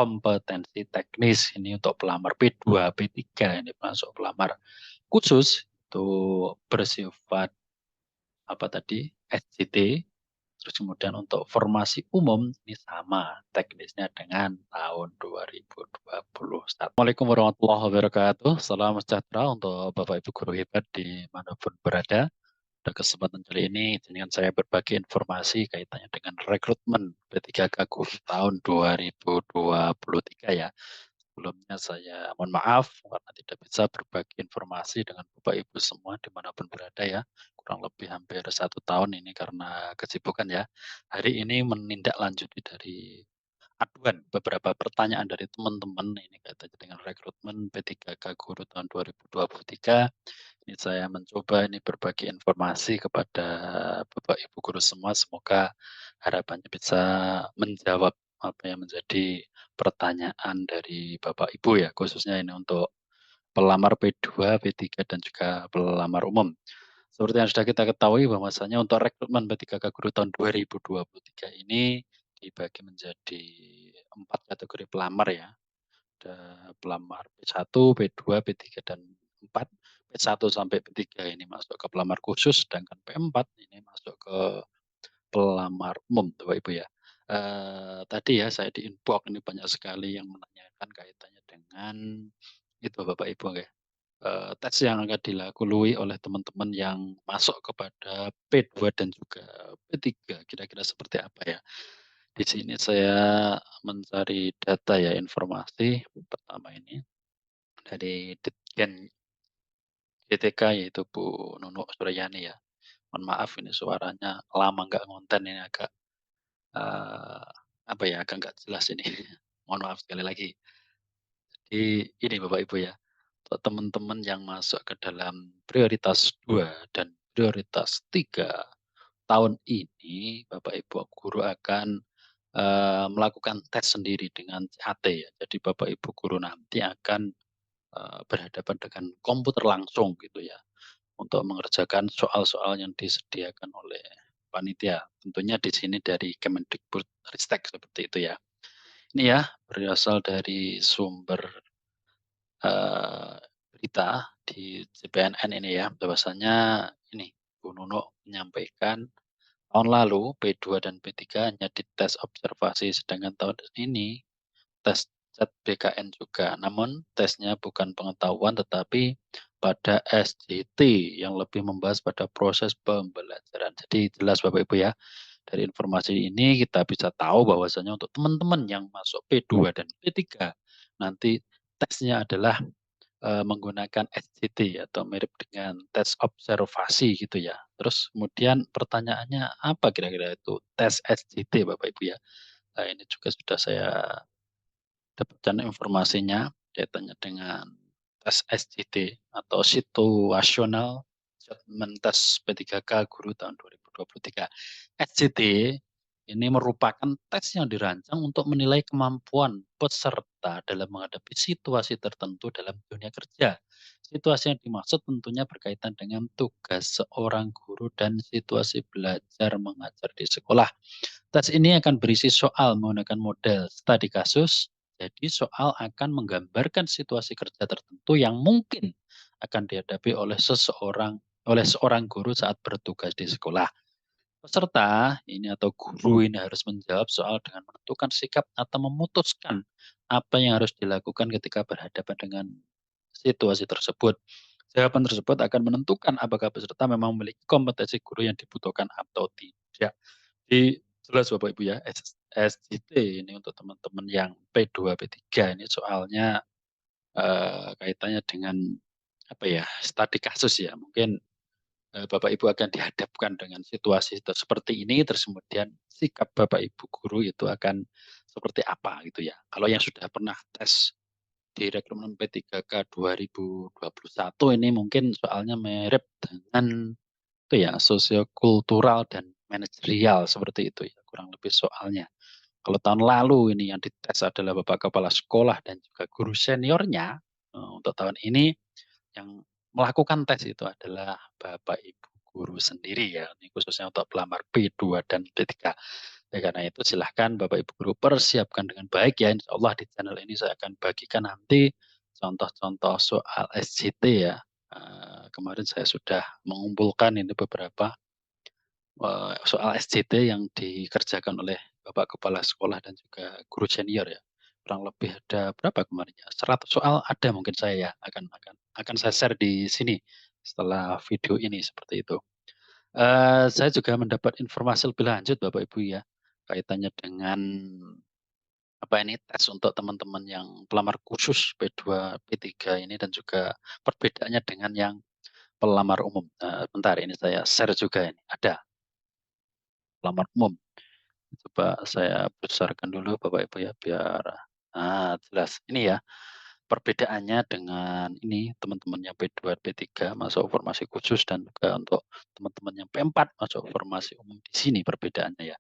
kompetensi teknis ini untuk pelamar P2, P3 ini masuk pelamar khusus itu bersifat apa tadi SJT. Terus kemudian untuk formasi umum ini sama teknisnya dengan tahun 2021. Assalamualaikum warahmatullahi wabarakatuh. Salam sejahtera untuk Bapak Ibu guru hebat dimanapun berada. Pada kesempatan kali ini dengan saya berbagi informasi kaitannya dengan rekrutmen P3K Guru tahun 2023 ya. Sebelumnya saya mohon maaf karena tidak bisa berbagi informasi dengan Bapak Ibu semua dimanapun berada ya. Kurang lebih hampir 1 tahun ini karena kesibukan ya. Hari ini menindaklanjuti dari aduan beberapa pertanyaan dari teman-teman ini kaitannya dengan rekrutmen P3K Guru tahun 2023. Ini saya mencoba ini berbagi informasi kepada Bapak Ibu guru semua. Semoga harapannya bisa menjawab apa yang menjadi pertanyaan dari Bapak Ibu ya, khususnya ini untuk pelamar P2, P3 dan juga pelamar umum. Seperti yang sudah kita ketahui bahwasanya untuk rekrutmen P3K Guru tahun 2023 ini dibagi menjadi 4 kategori pelamar ya. Ada pelamar P1, P2, P3 dan 4. P1 sampai P3 ini masuk ke pelamar khusus, sedangkan P4 ini masuk ke pelamar umum, Bapak Ibu ya. Tadi ya saya di inbox ini banyak sekali yang menanyakan kaitannya dengan itu Bapak Ibu ya. Tes yang akan dilalui oleh teman-teman yang masuk kepada P2 dan juga P3 kira-kira seperti apa ya. Di sini saya mencari data ya informasi pertama ini dari Ditjen DTK yaitu Bu Nunuk Suryani ya. Mohon maaf ini suaranya lama nggak ngonten ini agak eh, apa ya agak nggak jelas ini. Mohon maaf sekali lagi. Jadi ini Bapak Ibu ya, untuk teman-teman yang masuk ke dalam prioritas 2 dan prioritas 3 tahun ini, Bapak Ibu guru akan melakukan tes sendiri dengan CAT ya. Jadi Bapak Ibu guru nanti akan berhadapan dengan komputer langsung gitu ya, untuk mengerjakan soal-soal yang disediakan oleh panitia. Tentunya di sini dari Kemendikbudristek seperti itu ya. Ini ya berasal dari sumber berita di CPNN ini ya, bahwasanya ini Bu Nuno menyampaikan tahun lalu P2 dan P3 hanya dites observasi, sedangkan tahun ini tes ZBKN juga. Namun tesnya bukan pengetahuan tetapi pada SJT yang lebih membahas pada proses pembelajaran. Jadi jelas Bapak Ibu ya, dari informasi ini kita bisa tahu bahwasanya untuk teman-teman yang masuk P2 dan P3 nanti tesnya adalah menggunakan SJT atau mirip dengan tes observasi gitu ya. Terus kemudian pertanyaannya apa kira-kira itu tes SJT Bapak Ibu ya? Nah, ini juga sudah saya dapatkan informasinya kaitannya dengan tes SJT atau Situational Judgment Test P3K Guru tahun 2023. SJT ini merupakan tes yang dirancang untuk menilai kemampuan peserta dalam menghadapi situasi tertentu dalam dunia kerja. Situasi yang dimaksud tentunya berkaitan dengan tugas seorang guru dan situasi belajar mengajar di sekolah. Tes ini akan berisi soal menggunakan model studi kasus. Jadi soal akan menggambarkan situasi kerja tertentu yang mungkin akan dihadapi oleh seorang guru saat bertugas di sekolah. Peserta ini atau guru ini harus menjawab soal dengan menentukan sikap atau memutuskan apa yang harus dilakukan ketika berhadapan dengan situasi tersebut. Jawaban tersebut akan menentukan apakah peserta memang memiliki kompetensi guru yang dibutuhkan atau tidak. Jadi jelas Bapak Ibu ya, SJT ini untuk teman-teman yang P2, P3 ini soalnya kaitannya dengan apa ya, studi kasus ya. Mungkin Bapak Ibu akan dihadapkan dengan situasi seperti ini, terus kemudian sikap Bapak Ibu guru itu akan seperti apa gitu ya. Kalau yang sudah pernah tes di rekrutmen P3K 2021 ini mungkin soalnya mirip dengan itu ya, sosiokultural dan manajerial seperti itu ya, kurang lebih soalnya. Kalau tahun lalu ini yang dites adalah Bapak Kepala Sekolah dan juga guru seniornya, untuk tahun ini yang melakukan tes itu adalah Bapak Ibu guru sendiri ya, ini khususnya untuk pelamar P2 dan P3. Karena itu silahkan Bapak Ibu guru persiapkan dengan baik ya, insya Allah di channel ini saya akan bagikan nanti contoh-contoh soal SJT ya. Kemarin saya sudah mengumpulkan ini beberapa, soal SJT yang dikerjakan oleh Bapak Kepala Sekolah dan juga guru senior ya. Kurang lebih ada berapa kemarin ya, 100 soal ada mungkin saya ya, akan saya share di sini setelah video ini, seperti itu. Saya juga mendapat informasi lebih lanjut Bapak Ibu ya, kaitannya dengan apa ini, tes untuk teman-teman yang pelamar khusus P2, P3 ini dan juga perbedaannya dengan yang pelamar umum. Bentar ini saya share juga ini, ada pelamar umum. Coba saya besarkan dulu Bapak Ibu ya biar jelas. Ini ya, perbedaannya dengan ini teman-teman yang P2, P3 masuk formasi khusus dan juga untuk teman-teman yang P4 masuk formasi umum, di sini perbedaannya ya.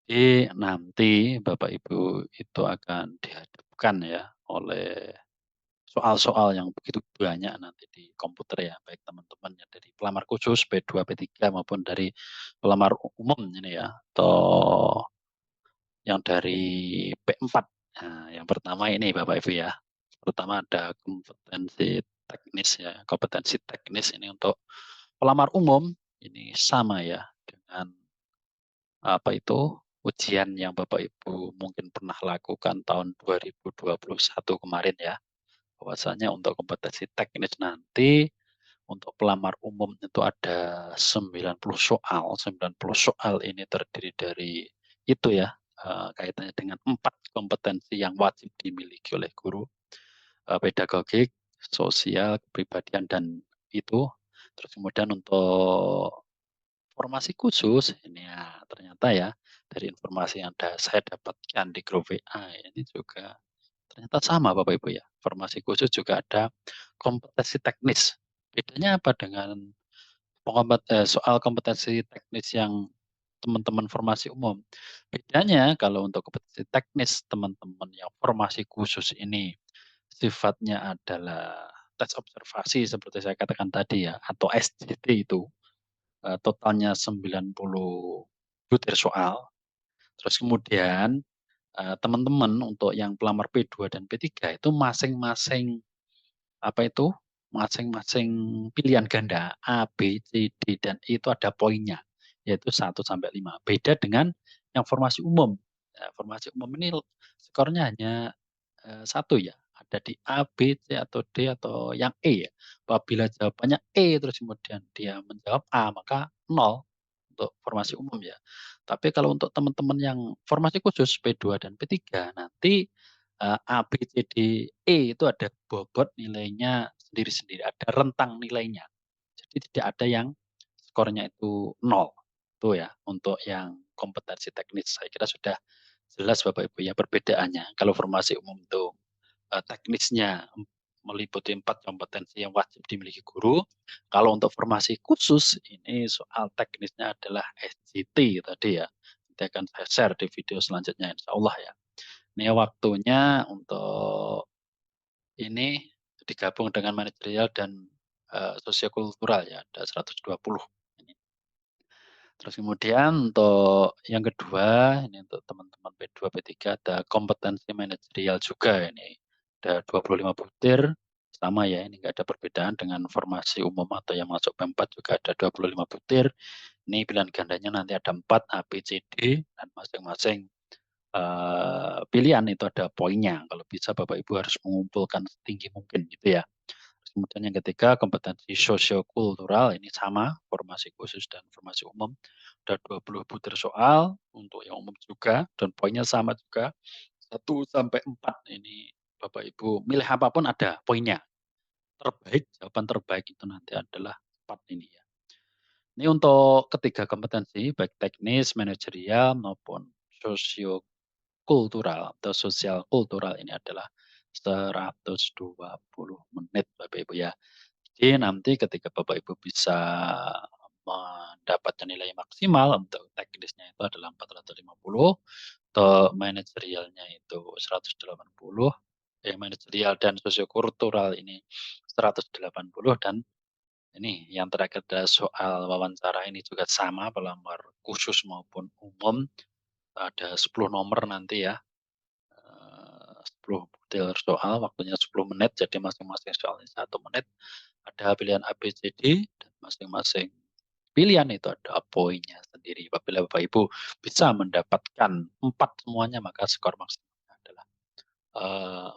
Jadi nanti Bapak Ibu itu akan dihadapkan ya oleh soal-soal yang begitu banyak nanti di komputer ya, baik teman-teman yang dari pelamar khusus P2, P3 maupun dari pelamar umum ini ya, atau yang dari P4. Nah, yang pertama ini Bapak Ibu ya, pertama ada kompetensi teknis ini untuk pelamar umum, ini sama ya dengan apa itu, ujian yang Bapak Ibu mungkin pernah lakukan tahun 2021 kemarin ya, bahwasanya untuk kompetensi teknis nanti, untuk pelamar umum itu ada 90 soal, 90 soal ini terdiri dari itu ya, kaitannya dengan 4 kompetensi yang wajib dimiliki oleh guru, pedagogik, sosial, kepribadian, dan itu. Terus kemudian untuk formasi khusus, ini ya ternyata ya, dari informasi yang saya dapatkan di grup WA ini juga ternyata sama Bapak Ibu ya, formasi khusus juga ada kompetensi teknis. Bedanya apa dengan soal kompetensi teknis yang teman-teman formasi umum? Bedanya kalau untuk kompetensi teknis teman-teman yang formasi khusus ini sifatnya adalah tes observasi seperti saya katakan tadi ya, atau SJT itu. Totalnya 90 butir soal, terus kemudian, teman-teman untuk yang pelamar P2 dan P3 itu masing-masing, apa itu, masing-masing pilihan ganda A, B, C, D, dan E itu ada poinnya, yaitu 1 sampai 5. Beda dengan yang formasi umum. Formasi umum ini skornya hanya 1 ya, ada di A, B, C, atau D, atau yang E ya. Apabila jawabannya E terus kemudian dia menjawab A, maka nol untuk formasi umum ya. Tapi kalau untuk teman-teman yang formasi khusus P2 dan P3 nanti, A, B, C, D, E itu ada bobot nilainya sendiri-sendiri, ada rentang nilainya. Jadi tidak ada yang skornya itu nol. Itu ya untuk yang kompetensi teknis. Saya kira sudah jelas Bapak Ibu ya perbedaannya. Kalau formasi umum itu teknisnya meliputi 4 kompetensi yang wajib dimiliki guru. Kalau untuk formasi khusus, ini soal teknisnya adalah SJT tadi ya. Nanti akan saya share di video selanjutnya insya Allah ya. Ini waktunya untuk ini digabung dengan manajerial dan, sosiokultural ya, ada 120 ini. Terus kemudian untuk yang kedua, ini untuk teman-teman P2, P3 ada kompetensi manajerial juga ini, ada 25 butir, sama ya ini nggak ada perbedaan dengan formasi umum atau yang masuk P4 juga ada 25 butir. Ini pilihan gandanya nanti ada 4 A, B, C, D dan masing-masing, pilihan itu ada poinnya, kalau bisa Bapak Ibu harus mengumpulkan setinggi mungkin gitu ya. Kemudian yang ketiga kompetensi sosiokultural ini sama, formasi khusus dan formasi umum. Ada 20 butir soal, untuk yang umum juga dan poinnya sama juga, 1 sampai 4 ini Bapak Ibu milih apapun ada poinnya. Terbaik, jawaban terbaik itu nanti adalah 4 ini ya. Ini untuk ketiga kompetensi baik teknis, manajerial maupun sosiokultural atau sosial kultural ini adalah 120 menit Bapak Ibu ya. Jadi nanti ketika Bapak Ibu bisa mendapatkan nilai maksimal untuk teknisnya itu adalah 450, untuk manajerialnya itu 180, manajerial dan sosiokultural ini 180, dan ini yang terakhir adalah soal wawancara ini juga sama pelamar khusus maupun umum ada 10 nomor nanti ya, 10 butir soal, waktunya 10 menit, jadi masing-masing soalnya 1 menit. Ada pilihan A, B, C, D, dan masing-masing pilihan itu ada poinnya sendiri. Apabila Bapak Ibu bisa mendapatkan 4 semuanya, maka skor maksimalnya adalah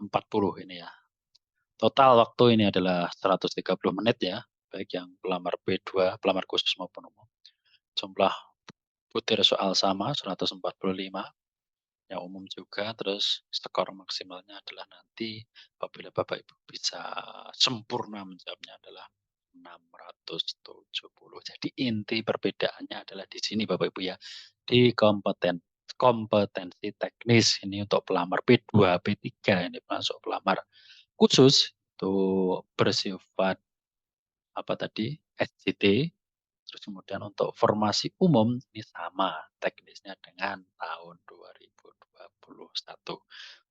40 ini ya. Total waktu ini adalah 130 menit ya, baik yang pelamar B2, pelamar khusus maupun umum. Jumlah butir soal sama 145, yang umum juga, terus skor maksimalnya adalah nanti apabila Bapak Ibu bisa sempurna menjawabnya adalah 670. Jadi inti perbedaannya adalah di sini Bapak Ibu ya, di kompetensi teknis ini untuk pelamar P2, P3 ini masuk pelamar khusus itu bersifat apa tadi, SJT, terus kemudian untuk formasi umum ini sama teknisnya dengan tahun 2021.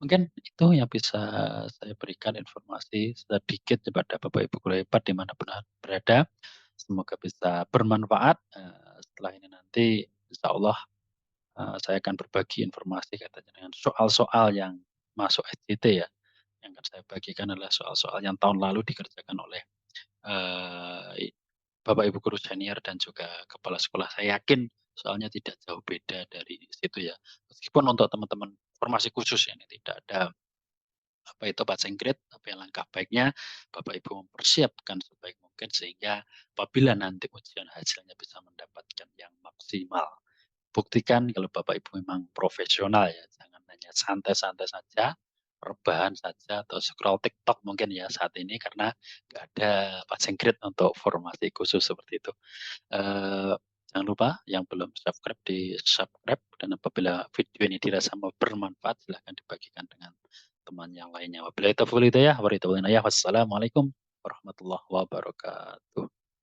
Mungkin itu yang bisa saya berikan informasi sedikit kepada Bapak Ibu guru hebat dimanapun berada. Semoga bisa bermanfaat, setelah ini nanti insyaallah, saya akan berbagi informasi katanya dengan soal-soal yang masuk SJT ya, yang akan saya bagikan adalah soal-soal yang tahun lalu dikerjakan oleh, eee, Bapak Ibu guru senior dan juga kepala sekolah. Saya yakin soalnya tidak jauh beda dari situ ya. Meskipun untuk teman-teman formasi khusus ya, ini tidak ada apa itu passing grade, tapi alangkah baiknya Bapak Ibu mempersiapkan sebaik mungkin sehingga apabila nanti ujian hasilnya bisa mendapatkan yang maksimal. Buktikan kalau Bapak Ibu memang profesional ya, jangan hanya santai-santai saja, rebahan saja atau scroll TikTok mungkin ya saat ini karena nggak ada passing grade untuk formasi khusus seperti itu. Jangan lupa yang belum subscribe di-subscribe dan apabila video ini dirasa bermanfaat silahkan dibagikan dengan teman yang lainnya. Wabillahi taufiq wal hidayah. Wassalamualaikum warahmatullahi wabarakatuh.